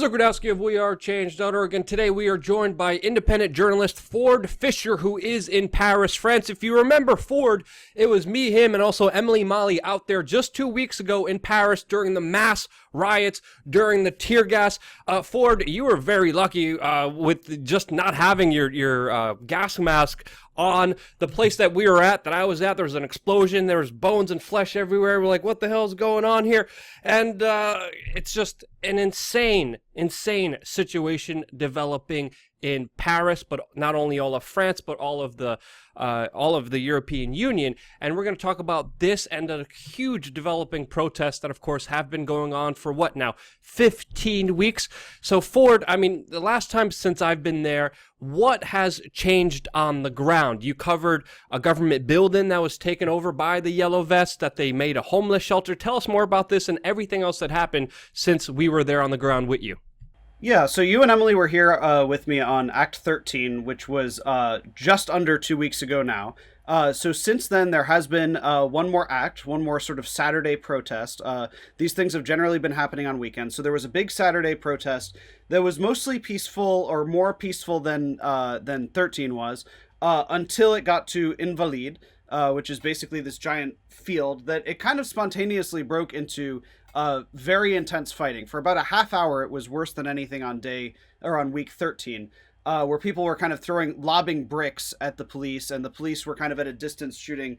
Luke Radowski of WeAreChange.org, and today we are joined by independent journalist Ford Fischer, who is in Paris, France. If you remember Ford, it was me, him, and also Emily Molly out there just 2 weeks ago in Paris during the mass riots, during the tear gas. Ford, you were very lucky with just not having your gas mask on. The place that we were at, that I was at, there was an explosion. There was bones and flesh everywhere. We're like, what the hell is going on here? And it's just an insane situation developing in Paris, but not only all of France, but all of the European Union. And we're going to talk about this and a huge developing protests that, of course, have been going on for what now, 15 weeks. So Ford, I mean, the last time since I've been there, what has changed on the ground? You covered a government building that was taken over by the Yellow Vests, that they made a homeless shelter. Tell us more about this and everything else that happened since we were there on the ground with you. Yeah, so you and Emily were here with me on Act 13, which was just under 2 weeks ago now. So since then, there has been one more sort of Saturday protest. These things have generally been happening on weekends. So there was a big Saturday protest that was mostly peaceful, or more peaceful than 13 was, until it got to Invalides, which is basically this giant field that it kind of spontaneously broke into very intense fighting. For about a half hour, it was worse than anything on week 13. Where people were kind of lobbing bricks at the police, and the police were kind of at a distance shooting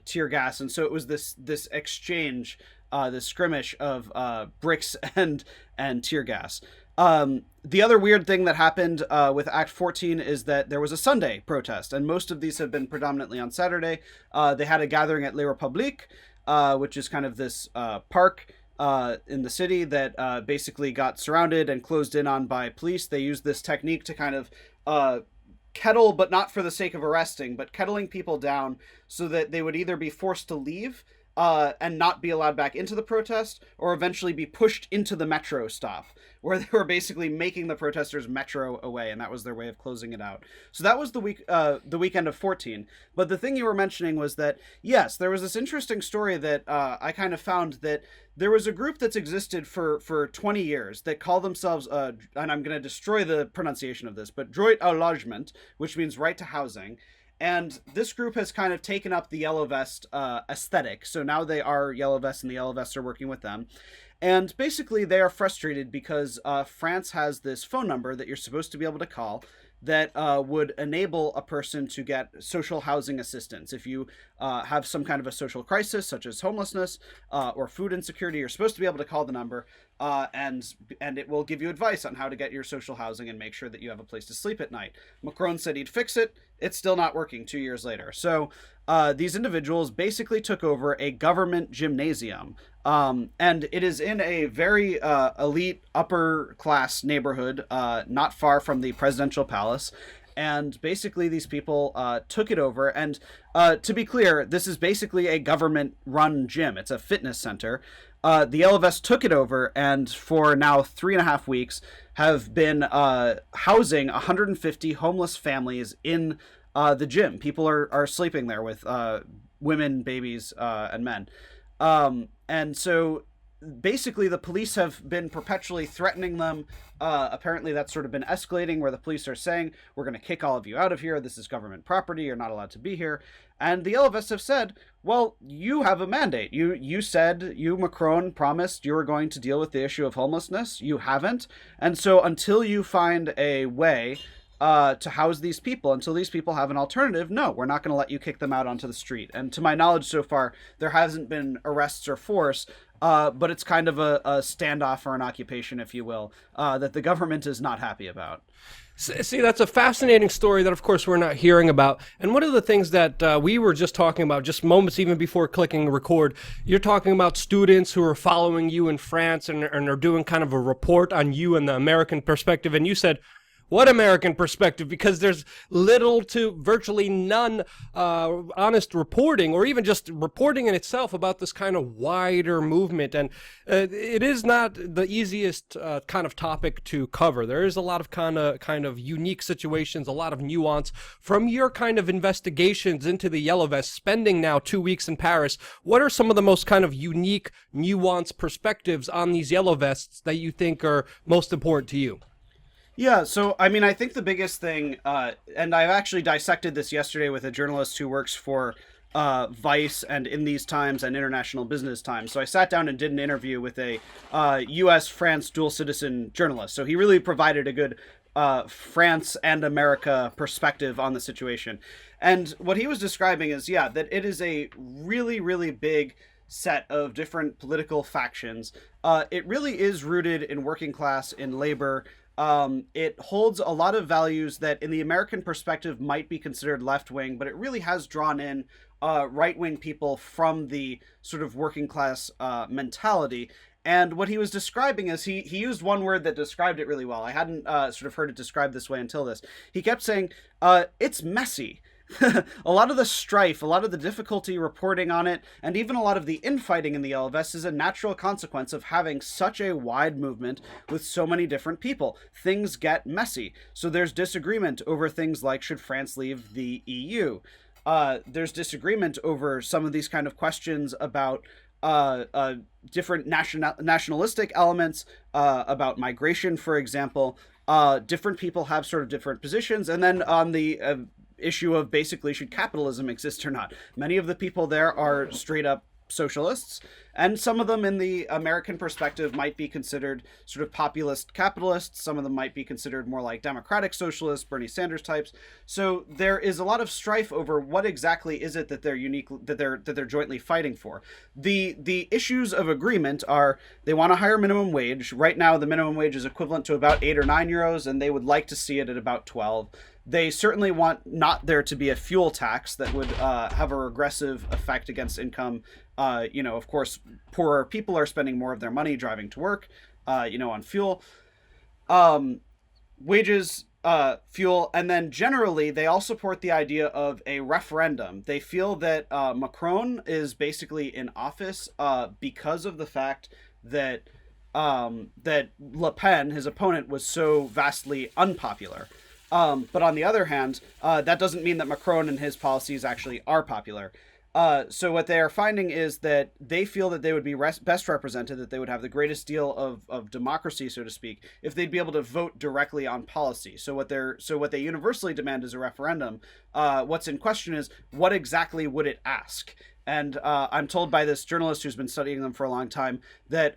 tear gas. And so it was this exchange, this skirmish of bricks and tear gas. The other weird thing that happened with Act 14 is that there was a Sunday protest, and most of these have been predominantly on Saturday. They had a gathering at Les Républiques, which is kind of this park in the city that basically got surrounded and closed in on by police. They used this technique to kind of kettle, but not for the sake of arresting, but kettling people down so that they would either be forced to leave and not be allowed back into the protest, or eventually be pushed into the metro stop, where they were basically making the protesters metro away, and that was their way of closing it out. So that was the weekend of 14. But the thing you were mentioning was that, yes, there was this interesting story that I kind of found, that there was a group that's existed for 20 years that call themselves, and I'm going to destroy the pronunciation of this, but Droit au Logement, which means right to housing. And this group has kind of taken up the Yellow Vest aesthetic. So now they are Yellow Vests, and the Yellow Vests are working with them. And basically they are frustrated because France has this phone number that you're supposed to be able to call that would enable a person to get social housing assistance. If you have some kind of a social crisis, such as homelessness or food insecurity, you're supposed to be able to call the number, and it will give you advice on how to get your social housing and make sure that you have a place to sleep at night. Macron said he'd fix it. It's still not working 2 years later. So these individuals basically took over a government gymnasium. And it is in a very elite upper class neighborhood, not far from the presidential palace. And basically these people took it over. And to be clear, this is basically a government run gym. It's a fitness center. The Yellow Vests took it over, and for now 3.5 weeks have been housing 150 homeless families in the gym. People are sleeping there with women, babies, and men. And so basically the police have been perpetually threatening them. Apparently that's sort of been escalating, where the police are saying, we're going to kick all of you out of here. This is government property. You're not allowed to be here. And the Yellow Vests have said, well, you have a mandate. You said, Macron, promised you were going to deal with the issue of homelessness. You haven't. And so until you find a way to house these people, until these people have an alternative, no, we're not going to let you kick them out onto the street. And to my knowledge so far, there hasn't been arrests or force, but it's kind of a standoff or an occupation, if you will, that the government is not happy about. See, that's a fascinating story that, of course, we're not hearing about. And one of the things that we were just talking about, just moments even before clicking record, you're talking about students who are following you in France and are doing kind of a report on you and the American perspective. And you said, What American perspective? Because there's little to virtually none honest reporting, or even just reporting in itself about this kind of wider movement. And it is not the easiest kind of topic to cover. There is a lot of kind of unique situations, a lot of nuance. From your kind of investigations into the Yellow Vests, spending now 2 weeks in Paris, what are some of the most kind of unique, nuanced perspectives on these Yellow Vests that you think are most important to you? Yeah, so I mean, I think the biggest thing, and I've actually dissected this yesterday with a journalist who works for Vice and In These Times and International Business Times. So I sat down and did an interview with a U.S.-France dual citizen journalist. So he really provided a good France and America perspective on the situation. And what he was describing is, yeah, that it is a really, really big set of different political factions. It really is rooted in working class, in labor. It holds a lot of values that in the American perspective might be considered left-wing, but it really has drawn in right-wing people from the sort of working class mentality. And what he was describing is he used one word that described it really well. I hadn't sort of heard it described this way until this. He kept saying, it's messy. A lot of the strife, a lot of the difficulty reporting on it, and even a lot of the infighting in the Yellow Vests is a natural consequence of having such a wide movement with so many different people. Things get messy. So there's disagreement over things like, should France leave the EU? There's disagreement over some of these kind of questions about different nationalistic elements, about migration, for example. Different people have sort of different positions. And then on the issue of basically should capitalism exist or not. Many of the people there are straight up socialists, and some of them in the American perspective might be considered sort of populist capitalists. Some of them might be considered more like democratic socialists, Bernie Sanders types. So there is a lot of strife over what exactly is it that they're jointly fighting for. The issues of agreement are they want a higher minimum wage. Right now the minimum wage is equivalent to about 8 or 9 euros, and they would like to see it at about 12. They certainly want not there to be a fuel tax that would have a regressive effect against income. Of course, poorer people are spending more of their money driving to work, on fuel. Wages, fuel, and then generally they all support the idea of a referendum. They feel that Macron is basically in office because of the fact that Le Pen, his opponent, was so vastly unpopular. But on the other hand, that doesn't mean that Macron and his policies actually are popular. So what they are finding is that they feel that they would be best represented, that they would have the greatest deal of democracy, so to speak, if they'd be able to vote directly on policy. So what they universally demand is a referendum. What's in question is what exactly would it ask? And I'm told by this journalist who's been studying them for a long time that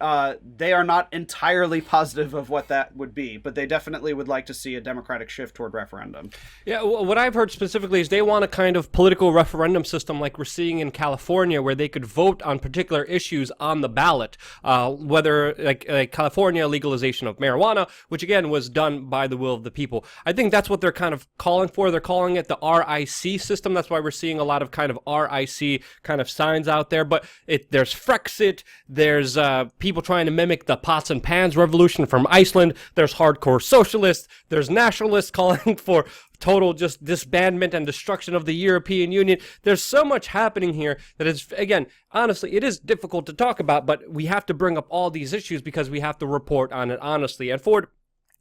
they are not entirely positive of what that would be, but they definitely would like to see a democratic shift toward referendum. Yeah, what I've heard specifically is they want a kind of political referendum system like we're seeing in California, where they could vote on particular issues on the ballot, whether like California legalization of marijuana, which again was done by the will of the people. I think that's what they're kind of calling for. They're calling it the RIC system. That's why we're seeing a lot of kind of RIC kind of signs out there. But there's Frexit, there's people trying to mimic the pots and pans revolution from Iceland, there's hardcore socialists, there's nationalists calling for total just disbandment and destruction of the European Union. There's so much happening here that is, again, honestly, it is difficult to talk about, but we have to bring up all these issues because we have to report on it honestly. And Ford,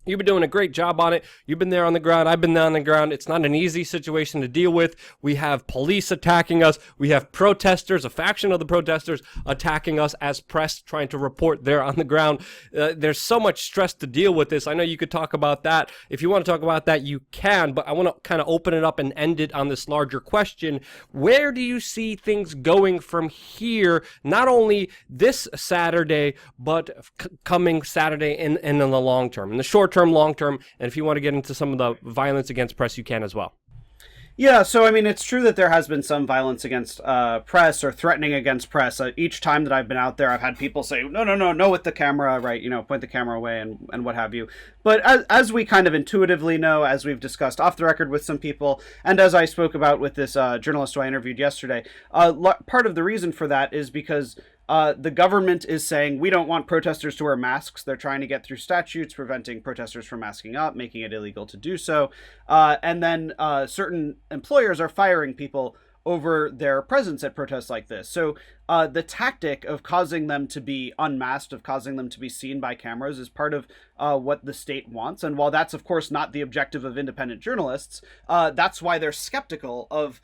you've been doing a great job on it. You've been there on the ground. I've been there on the ground. It's not an easy situation to deal with. We have police attacking us. We have protesters, a faction of the protesters attacking us as press, trying to report there on the ground. There's so much stress to deal with this. I know you could talk about that. If you want to talk about that, you can, but I want to kind of open it up and end it on this larger question. Where do you see things going from here, not only this Saturday, but coming Saturday and in the long term, in the short term, long term, and if you want to get into some of the violence against press, you can as well. Yeah, so I mean, it's true that there has been some violence against press or threatening against press. Each time that I've been out there, I've had people say, no with the camera, right, point the camera away and what have you. But as we kind of intuitively know, as we've discussed off the record with some people, and as I spoke about with this journalist who I interviewed yesterday, part of the reason for that is because the government is saying we don't want protesters to wear masks. They're trying to get through statutes preventing protesters from masking up, making it illegal to do so. And then certain employers are firing people over their presence at protests like this. So the tactic of causing them to be unmasked, of causing them to be seen by cameras, is part of what the state wants. And while that's, of course, not the objective of independent journalists, that's why they're skeptical of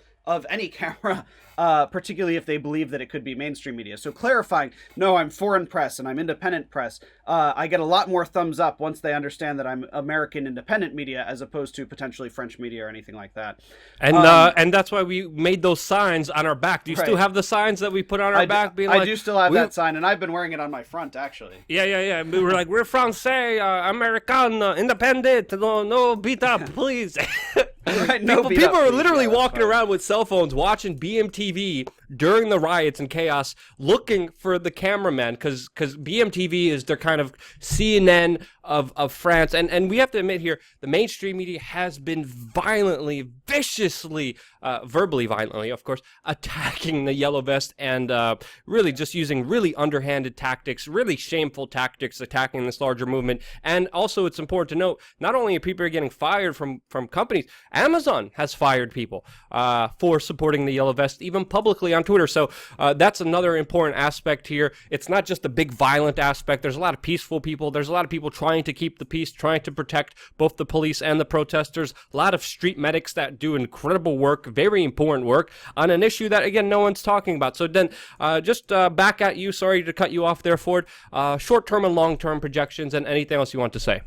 any camera, particularly if they believe that it could be mainstream media. So clarifying, no, I'm foreign press and I'm independent press. I get a lot more thumbs up once they understand that I'm American independent media as opposed to potentially French media or anything like that. And that's why we made those signs on our back. Do you still have the signs that we put on our back? I do still have that sign, and I've been wearing it on my front, actually. Yeah. We were like, we're Francais, American, independent, no beat up, please. Right, people are literally walking around with cell phones watching BMTV during the riots and chaos, looking for the cameraman, because BMTV is their kind of CNN of France. And we have to admit here, the mainstream media has been viciously, verbally violently, of course, attacking the Yellow Vest and really just using really underhanded tactics, really shameful tactics, attacking this larger movement. And also, it's important to note, not only are people getting fired from companies, Amazon has fired people for supporting the Yellow Vest, even publicly on Twitter. So that's another important aspect here. It's not just the big violent aspect. There's a lot of peaceful people. There's a lot of people trying to keep the peace, trying to protect both the police and the protesters. A lot of street medics that do incredible work, very important work, on an issue that, again, no one's talking about. So then just back at you. Sorry to cut you off there, Ford. Short-term and long-term projections and anything else you want to say.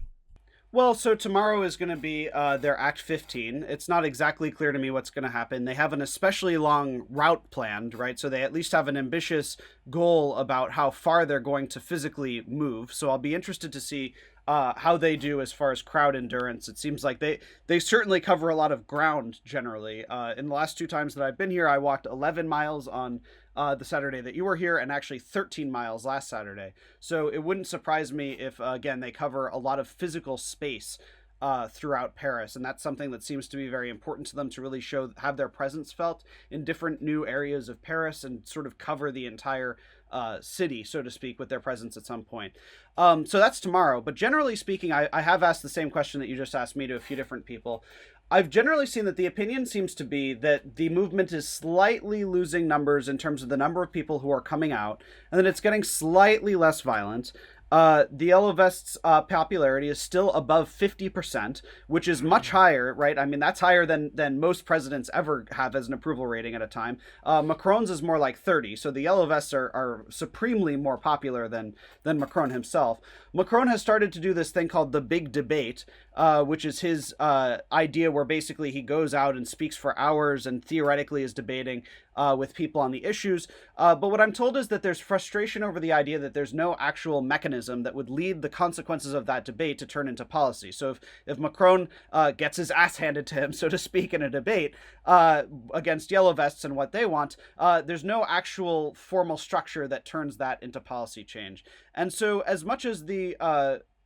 Well, so tomorrow is going to be their Act 15. It's not exactly clear to me what's going to happen. They have an especially long route planned, right? So they at least have an ambitious goal about how far they're going to physically move. So I'll be interested to see how they do as far as crowd endurance. It seems like they certainly cover a lot of ground generally. In the last 2 times that I've been here, I walked 11 miles on the Saturday that you were here, and actually 13 miles last Saturday. So it wouldn't surprise me if, again, they cover a lot of physical space throughout Paris, and that's something that seems to be very important to them, to really have their presence felt in different new areas of Paris and sort of cover the entire city, so to speak, with their presence at some point. So that's tomorrow. But generally speaking, I have asked the same question that you just asked me to a few different people. I've generally seen that the opinion seems to be that the movement is slightly losing numbers in terms of the number of people who are coming out, and that it's getting slightly less violent. The Yellow Vest's popularity is still above 50%, which is much higher, right? I mean, that's higher than most presidents ever have as an approval rating at a time. Macron's is more like 30, so the Yellow Vests are supremely more popular than Macron himself. Macron has started to do this thing called the Big Debate, which is his idea where basically he goes out and speaks for hours and theoretically is debating with people on the issues. But what I'm told is that there's frustration over the idea that there's no actual mechanism that would lead the consequences of that debate to turn into policy. So if Macron gets his ass handed to him, so to speak, in a debate against Yellow Vests and what they want, there's no actual formal structure that turns that into policy change. And so as much as the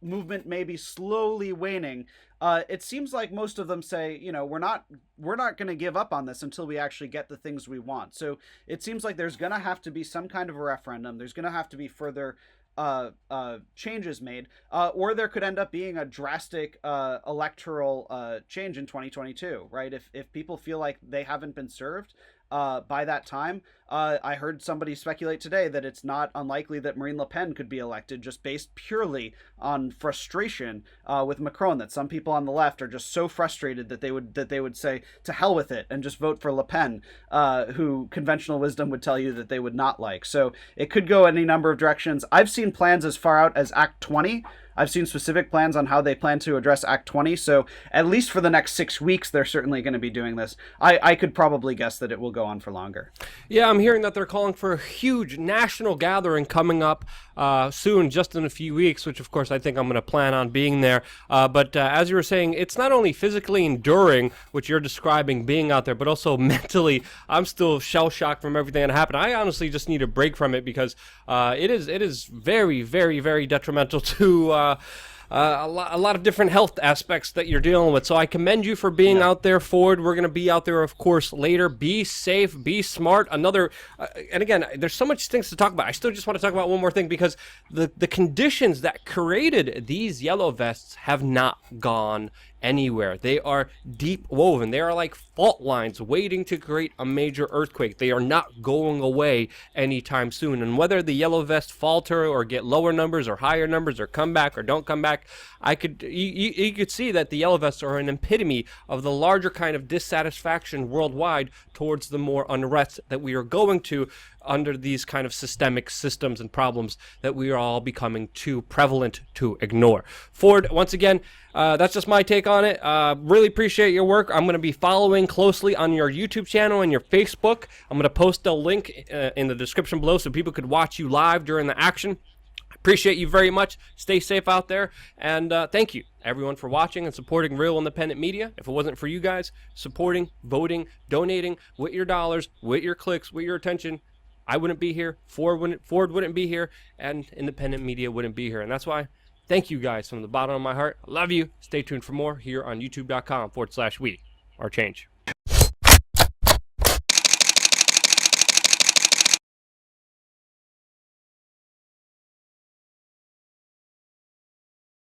movement may be slowly waning, it seems like most of them say, we're not going to give up on this until we actually get the things we want. So it seems like there's going to have to be some kind of a referendum. There's going to have to be further changes made, or there could end up being a drastic electoral change in 2022, right? If people feel like they haven't been served by that time, I heard somebody speculate today that it's not unlikely that Marine Le Pen could be elected, just based purely on frustration with Macron. That some people on the left are just so frustrated that they would say to hell with it and just vote for Le Pen, who conventional wisdom would tell you that they would not like. So it could go any number of directions. I've seen plans as far out as Act 20. I've seen specific plans on how they plan to address Act 20. So at least for the next 6 weeks, they're certainly going to be doing this. I could probably guess that it will go on for longer. Yeah, I'm hearing that they're calling for a huge national gathering coming up soon, just in a few weeks, which of course I think I'm going to plan on being there. But as you were saying, it's not only physically enduring, which you're describing, being out there, but also mentally. I'm still shell-shocked from everything that happened. I honestly just need a break from it because it is very, very, very detrimental to a lot of different health aspects that you're dealing with. So I commend you for being out there, Ford. We're going to be out there, of course, later. Be safe, be smart. And again, there's so much things to talk about. I still just want to talk about one more thing, because the conditions that created these yellow vests have not gone anywhere. They are deep woven. They are like fault lines waiting to create a major earthquake. They are not going away anytime soon. And whether the yellow vests falter or get lower numbers or higher numbers or come back or don't come back, you could see that the yellow vests are an epitome of the larger kind of dissatisfaction worldwide towards the more unrest that we are going to under these kind of systemic systems and problems that we are all becoming too prevalent to ignore. Ford, once again, that's just my take on it. Really appreciate your work. I'm going to be following closely on your YouTube channel and your Facebook. I'm going to post a link in the description below so people could watch you live during the action. Appreciate you very much. Stay safe out there. And thank you, everyone, for watching and supporting real independent media. If it wasn't for you guys supporting, voting, donating with your dollars, with your clicks, with your attention, I wouldn't be here, Ford wouldn't be here, and independent media wouldn't be here. And that's why, thank you guys from the bottom of my heart. I love you. Stay tuned for more here on youtube.com/we are change.